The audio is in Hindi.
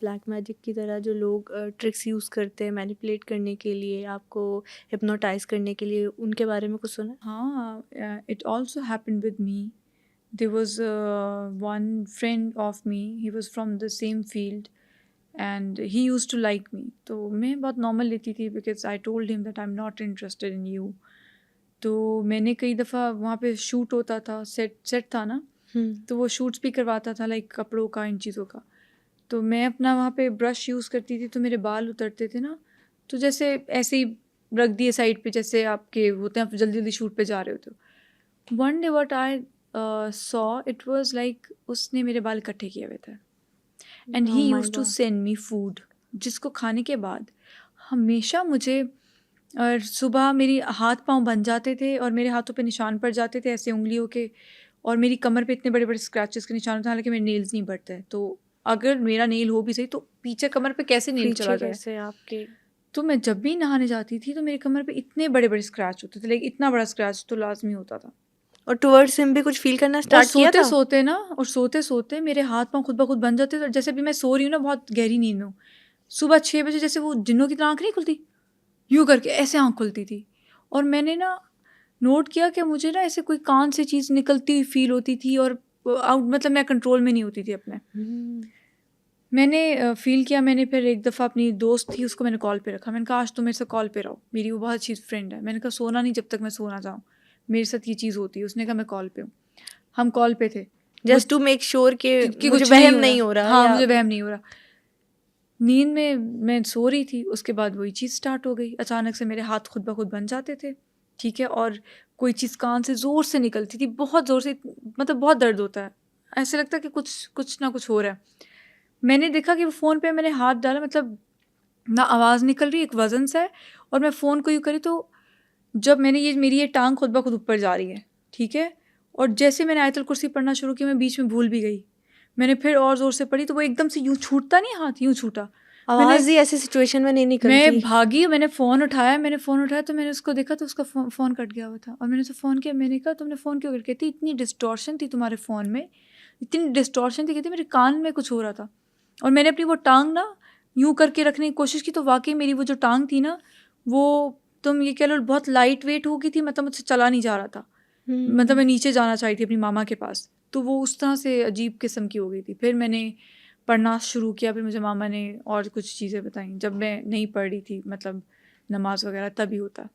ब्लैक मैजिक की तरह जो लोग ट्रिक्स यूज़ करते हैं मैनिपुलेट करने के लिए, आपको हिप्नोटाइज़ करने के लिए, उनके बारे में कुछ सुना है? हाँ, it also happened with me. There was one friend of me, he was from the same field and he used to like me. तो मैं बहुत नॉर्मल लेती थी because I told him that I'm not interested in you. तो मैंने कई दफ़ा वहाँ पे शूट होता था, सेट था ना, तो वो शूट्स भी करवाता था लाइक कपड़ों का, इन चीज़ों का। तो मैं अपना वहाँ पे ब्रश यूज़ करती थी तो मेरे बाल उतरते थे ना, तो जैसे ऐसे ही रख दिए साइड पे, जैसे आपके होते हैं, आप जल्दी जल्दी शूट पे जा रहे होते हो। One day what I saw it was like उसने मेरे बाल इकट्ठे किए हुए थे and oh he my use to God! Send me food, जिसको खाने के बाद हमेशा मुझे और सुबह मेरी हाथ पाँव बन जाते थे और मेरे हाथों पे निशान पड़ जाते थे ऐसे उंगलियों के, और मेरी कमर पे इतने बड़े बड़े स्क्रैचेस के निशान होते हैं, हालांकि मेरे नेल्स नहीं बढ़ते हैं, तो अगर मेरा नेल हो भी सही तो पीछे कमर पे कैसे नेल चला पीछे जाए। कैसे आपके? तो मैं जब भी नहाने जाती थी तो मेरी कमर पे इतने बड़े बड़े स्क्रैच होते थे, लेकिन इतना बड़ा स्क्रैच तो लाजमी होता था। और टुवर्ड्स हिम भी कुछ फ़ील करना और स्टार्ट किया था? सोते सोते मेरे हाथ पाँव खुद ब खुद बन जाते थे, और जैसे भी मैं सो रही हूँ ना बहुत गहरी नींद में हूँ, सुबह 6 बजे जैसे वो जिन्नों की तरह आँख नहीं खुलती, यूँ करके ऐसे आँख खुलती थी। और मैंने ना नोट किया कि मुझे ना ऐसे कोई कान से चीज़ निकलती हुई फ़ील होती थी, और आउट मतलब मैं कंट्रोल में नहीं होती थी अपने। हुँ। मैंने फ़ील किया, मैंने फिर एक दफ़ा अपनी दोस्त थी उसको मैंने कॉल पे रखा, मैंने कहा आज तुम मेरे साथ कॉल पे रहो, मेरी वो बहुत अच्छी फ्रेंड है। मैंने कहा सोना नहीं जब तक मैं सो ना जाऊँ, मेरे साथ ये चीज़ होती है। उसने कहा मैं कॉल पे हूँ। हम कॉल पे थे। वो जस्ट टू मेक श्योर कि कि मुझे कुछ नहीं वहम हो रहा। नहीं हो रहा हाँ, या मुझे वहम नहीं हो रहा। नींद में मैं सो रही थी, उसके बाद वही चीज़ स्टार्ट हो गई। अचानक से मेरे हाथ खुद ब खुद बन जाते थे, ठीक है? और कोई चीज़ कान से ज़ोर से निकलती थी, बहुत ज़ोर से, मतलब बहुत दर्द होता है। ऐसे लगता है कि कुछ कुछ ना कुछ हो रहा है। मैंने देखा कि वो फ़ोन पे मैंने हाथ डाला, मतलब ना आवाज़ निकल रही, एक वज़न सा है, और मैं फ़ोन को यूँ करी तो जब मैंने ये मेरी ये टाँग खुद ब खुद ऊपर जा रही है, ठीक है? और जैसे मैंने आयतुल कुर्सी पढ़ना शुरू किया, मैं बीच में भूल भी गई। मैंने फिर और ज़ोर से पढ़ी तो वो एकदम से यूँ छूटता नहीं हाथ, यूँ छूटा। मैंने आवाज़ ही ऐसी सिचुएशन में नहीं मैं निकलती। भागी, मैंने फ़ोन उठाया तो मैंने उसको देखा तो उसका फ़ोन कट गया हुआ था, और मैंने उसे फ़ोन किया, मैंने कहा तुमने फ़ोन क्यों कट किया? कहती इतनी डिस्टॉर्शन थी तुम्हारे फ़ोन में, इतनी डिस्टॉर्शन थी, कहती मेरे कान में कुछ हो रहा था। और मैंने अपनी वो टाँग ना यूँ करके रखने की कोशिश की तो वाक़ई मेरी वो जो टाँग थी ना, वो तुम ये कह लो बहुत लाइट वेट हो गई थी, मतलब मुझसे चला नहीं जा रहा था। मतलब हुँ। मैं नीचे जाना चाह रही थी अपनी मामा के पास, तो वो उस तरह से अजीब किस्म की हो गई थी। फिर मैंने पढ़ना शुरू किया, फिर मुझे मामा ने और कुछ चीज़ें बताई, जब मैं नहीं पढ़ रही थी, मतलब नमाज़ वगैरह तभी होता।